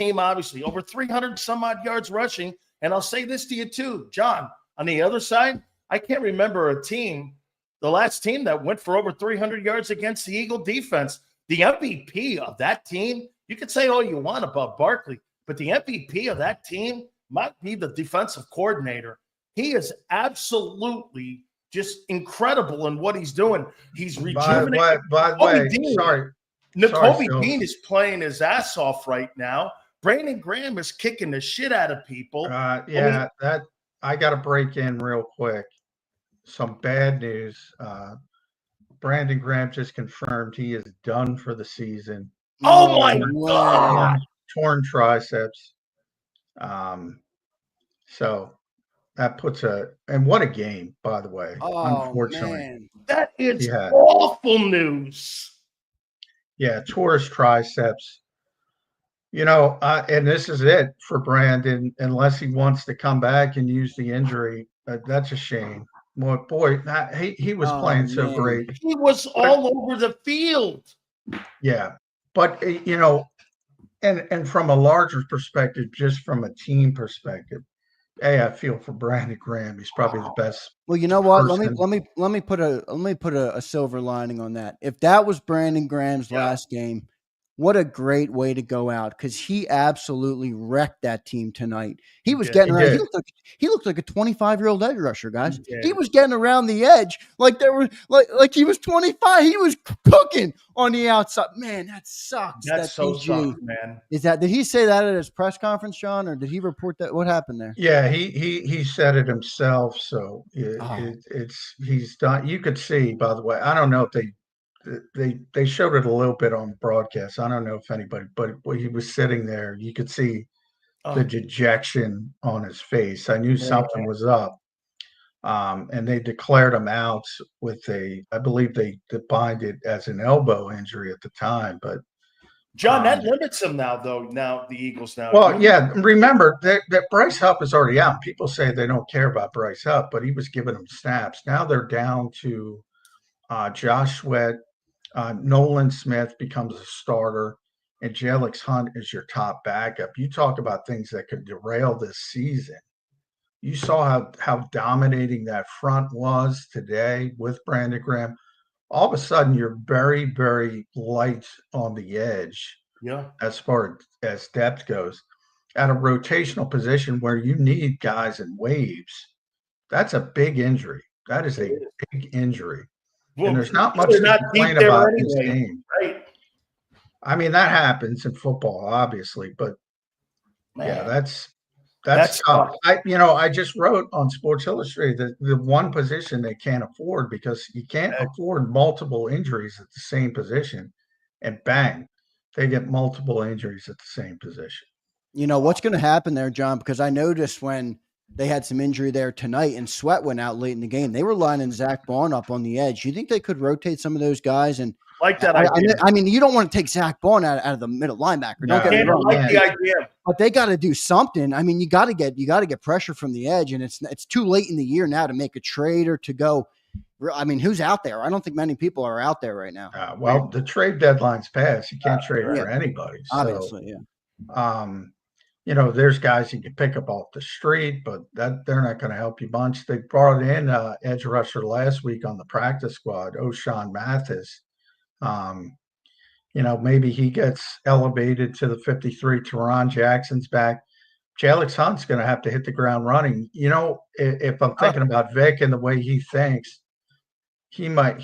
team, obviously, over 300 some odd yards rushing. And I'll say this to you too, John, on the other side, I can't remember a team, the last team that went for over 300 yards against the Eagle defense. The MVP of that team, you could say all you want about Barkley, but the MVP of that team might be the defensive coordinator. He is absolutely just incredible in what he's doing. He's rejuvenating. By the way, sorry. Nakobe Dean is playing his ass off right now. Brandon Graham is kicking the shit out of people. I got to break in real quick. Some bad news. Brandon Graham just confirmed he is done for the season. Oh my God! Torn triceps. So that puts and what a game, by the way. Unfortunately, man. That is awful news. Yeah, tore his triceps. And this is it for Brandon, unless he wants to come back and use the injury. That's a shame. Boy, he was playing so great. He was all over the field. Yeah, but and from a larger perspective, just from a team perspective, I feel for Brandon Graham. He's probably the best. Well, you know what? Let me put a silver lining on that. If that was Brandon Graham's last game, what a great way to go out, because he absolutely wrecked that team tonight. He was getting around. He looked like a 25-year-old edge rusher, guys. He was getting around the edge like there were like he was 25. He was cooking on the outside. Man, that sucks. That's so sucks, man. Did he say that at his press conference, John, or did he report that? What happened there? Yeah, he said it himself. So he's done. You could see, by the way. I don't know if they showed it a little bit on broadcast. I don't know if anybody, but when he was sitting there, you could see the dejection on his face. I knew something was up. And they declared him out with I believe they defined it as an elbow injury at the time. But John, that limits him now, though. Now the Eagles now. Well, yeah. Remember that Bryce Huff is already out. People say they don't care about Bryce Huff, but he was giving them snaps. Now they're down to Josh Sweat. Nolan Smith becomes a starter, and Jelix Hunt is your top backup. You talk about things that could derail this season. You saw how dominating that front was today with Brandon Graham. All of a sudden, you're very, very light on the edge. Yeah. As far as depth goes, at a rotational position where you need guys in waves, that's a big injury. That is a big injury. Well, and there's not much to complain about this game. Right. I mean, that happens in football, obviously, but that's tough. I just wrote on Sports Illustrated that the one position they can't afford, because you can't afford multiple injuries at the same position, and bang, they get multiple injuries at the same position. You know what's going to happen there, John? Because I noticed when they had some injury there tonight and Sweat went out late in the game, they were lining Zach Bond up on the edge. You think they could rotate some of those guys? And like that idea. I mean, you don't want to take Zach Bond out of the middle linebacker. Don't get me wrong. I like the idea. But they got to do something. I mean, you got to get pressure from the edge, and it's too late in the year now to make a trade or to go. I mean, who's out there? I don't think many people are out there right now. Well, the trade deadline's passed. You can't trade for anybody. Obviously, there's guys you can pick up off the street, but they're not going to help you much. They brought in edge rusher last week on the practice squad, O'Shawn Mathis. Maybe he gets elevated to the 53. Teron Jackson's back. Jelix Hunt's going to have to hit the ground running. If I'm thinking about Vic and the way he thinks, he might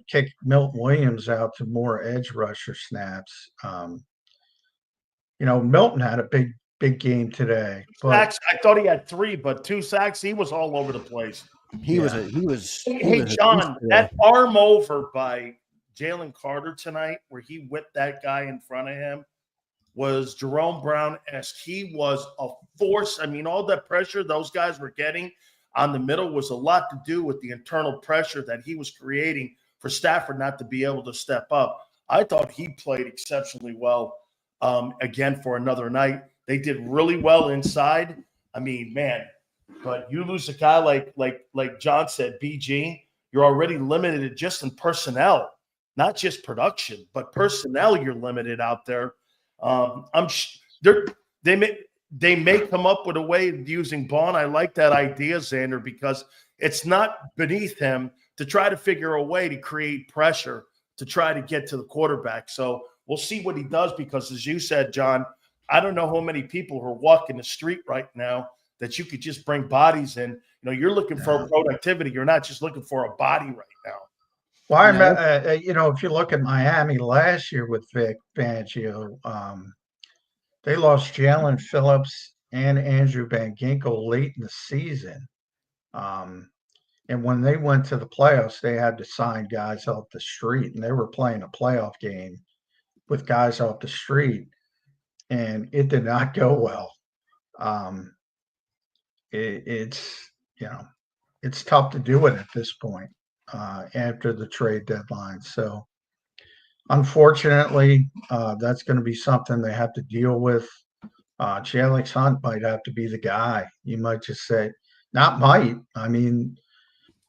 kick Milton Williams out to more edge rusher snaps. Milton had a big game today. Sacks, I thought he had 3, but 2 sacks. He was all over the place. He was. Hey, John, that arm over by Jalen Carter tonight, where he whipped that guy in front of him, was Jerome Brown-esque. He was a force. I mean, all that pressure those guys were getting on the middle was a lot to do with the internal pressure that he was creating for Stafford not to be able to step up. I thought he played exceptionally well again for another night. They did really well inside. I mean, man, but you lose a guy like John said, BG, you're already limited just in personnel, not just production, but personnel. You're limited out there. they may come up with a way of using Bond. I like that idea, Xander, because it's not beneath him to try to figure a way to create pressure to try to get to the quarterback. So we'll see what he does, because as you said, John, I don't know how many people are walking the street right now that you could just bring bodies in. You're looking for productivity. You're not just looking for a body right now. Well, I remember, if you look at Miami last year with Vic Fangio, they lost Jalen Phillips and Andrew Van Ginkel late in the season. And when they went to the playoffs, they had to sign guys off the street, and they were playing a playoff game with guys off the street, and it did not go well. It's tough to do it at this point after the trade deadline. So unfortunately, that's going to be something they have to deal with. Alex Hunt might have to be the guy. You might just say, not might. I mean,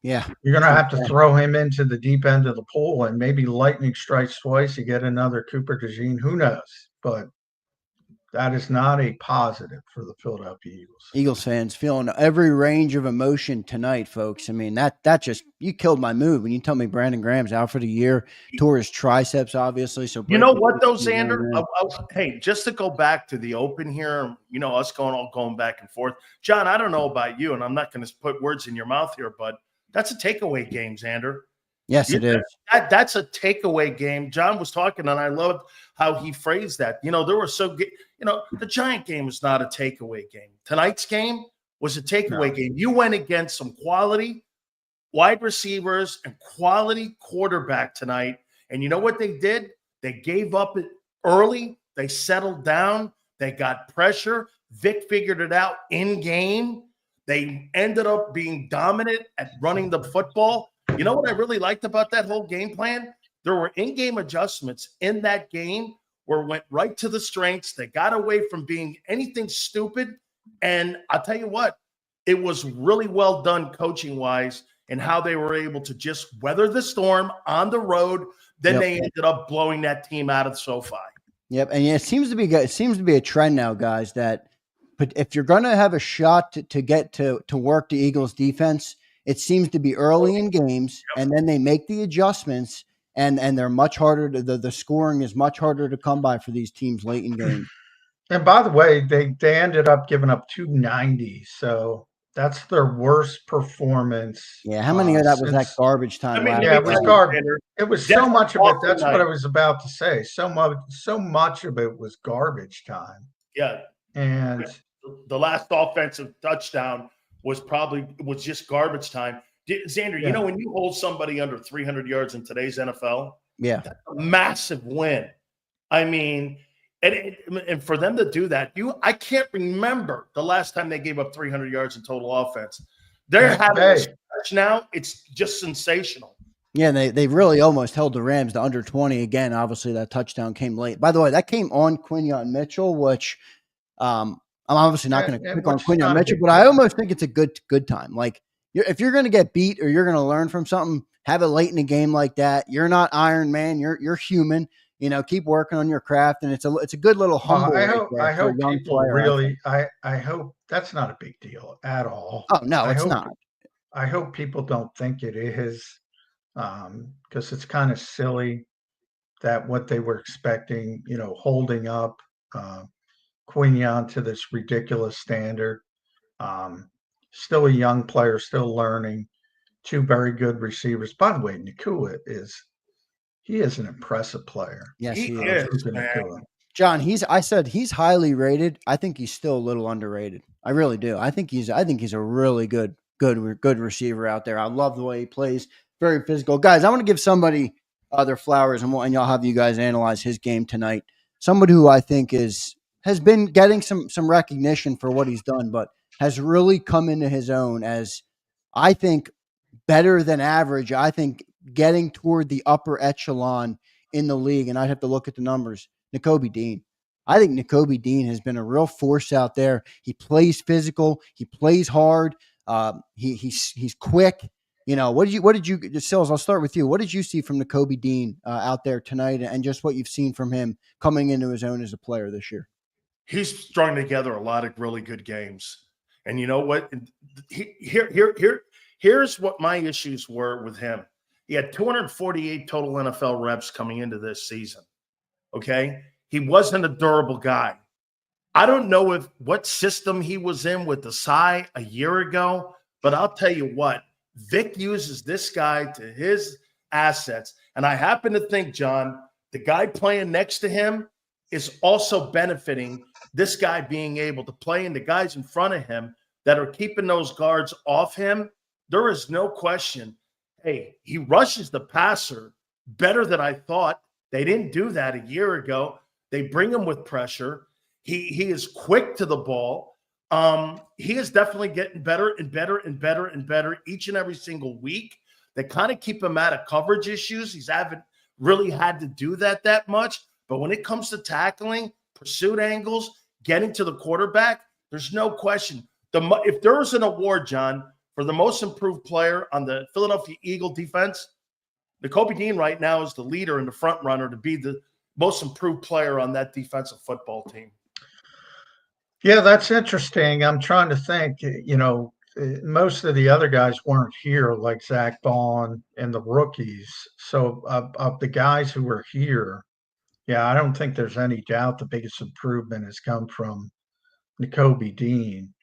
yeah, you're going to have to throw him into the deep end of the pool, and maybe lightning strikes twice. You get another Cooper DeJean. Who knows? But that is not a positive for the Philadelphia Eagles. Eagles fans feeling every range of emotion tonight, folks. I mean, that just, you killed my mood when you tell me Brandon Graham's out for the year, tore his triceps, obviously. So you know what, though, Xander? Hey, just to go back to the open here, us going back and forth. John, I don't know about you, and I'm not going to put words in your mouth here, but that's a takeaway game, Xander. Yes, it is. That's a takeaway game. John was talking, and I loved how he phrased that. The Giant game was not a takeaway game. Tonight's game was a takeaway game. You went against some quality wide receivers and quality quarterback tonight. And you know what they did? They gave up early. They settled down. They got pressure. Vic figured it out in game. They ended up being dominant at running the football. You know what I really liked about that whole game plan? There were in-game adjustments in that game where it went right to the strengths. They got away from being anything stupid. And I'll tell you what, it was really well done coaching-wise and how they were able to just weather the storm on the road. Then they ended up blowing that team out of SoFi. Yep, and it seems to be a trend now, guys, that if you're going to have a shot to get to work the Eagles defense, it seems to be early in games, and then they make the adjustments, and they're much harder to the scoring is much harder to come by for these teams late in games. And by the way, they ended up giving up 290, so that's their worst performance. Yeah, how many of that was that garbage time? It was garbage. It was so much of it. That's what I was about to say. So much of it was garbage time. Yeah, and the last offensive touchdown was just garbage time. Xander, when you hold somebody under 300 yards in today's NFL, that's a massive win. I mean, and for them to do that, I can't remember the last time they gave up 300 yards in total offense. They're having a stretch now. It's just sensational. Yeah, they really almost held the Rams to under 20 again. Obviously, that touchdown came late. By the way, that came on Quinyon Mitchell, which I'm obviously not going to pick on Quinyon Mitchell, but I almost think it's a good time. Like, if you're going to get beat or you're going to learn from something, have it late in a game like that. You're not Iron Man. You're human. Keep working on your craft, and it's a good little humble. I hope people really. I hope that's not a big deal at all. Oh no, it's not. I hope people don't think it is, because it's kind of silly that what they were expecting, holding up Quinyon to this ridiculous standard. Still a young player, still learning. Two very good receivers. By the way, Nakua is an impressive player. Yes, he is. John, I said he's highly rated. I think he's still a little underrated. I really do. I think he's a really good receiver out there. I love the way he plays. Very physical. Guys, I want to give somebody their flowers, and I'll have you guys analyze his game tonight. Somebody who I think has been getting some recognition for what he's done, but has really come into his own as, I think, better than average. I think getting toward the upper echelon in the league, and I'd have to look at the numbers. Nakobe Dean. I think Nakobe Dean has been a real force out there. He plays physical. He plays hard. He's quick. What did you, Sills, I'll start with you. What did you see from Nakobe Dean out there tonight, and just what you've seen from him coming into his own as a player this year? he's strung together a lot of really good games. And you know what? Here's what my issues were with him. He had 248 total NFL reps coming into this season. Okay. He wasn't a durable guy. I don't know what system he was in with the Psy a year ago, but I'll tell you what, Vic uses this guy to his assets. And I happen to think, John, the guy playing next to him is also benefiting this guy being able to play in the guys in front of him that are keeping those guards off him. There is no question. Hey, he rushes the passer better than I thought. They didn't do that a year ago. They bring him with pressure. He is quick to the ball. He is definitely getting better and better and better and better each and every single week. They kind of keep him out of coverage issues. He's haven't really had to do that much. But when it comes to tackling, pursuit angles, getting to the quarterback, there's no question. If there was an award, John, for the most improved player on the Philadelphia Eagle defense, Nakobe Dean right now is the leader and the front runner to be the most improved player on that defensive football team. Yeah, that's interesting. I'm trying to think, most of the other guys weren't here, like Zach Bond and the rookies. So of the guys who were here, yeah, I don't think there's any doubt the biggest improvement has come from Nakobe Dean.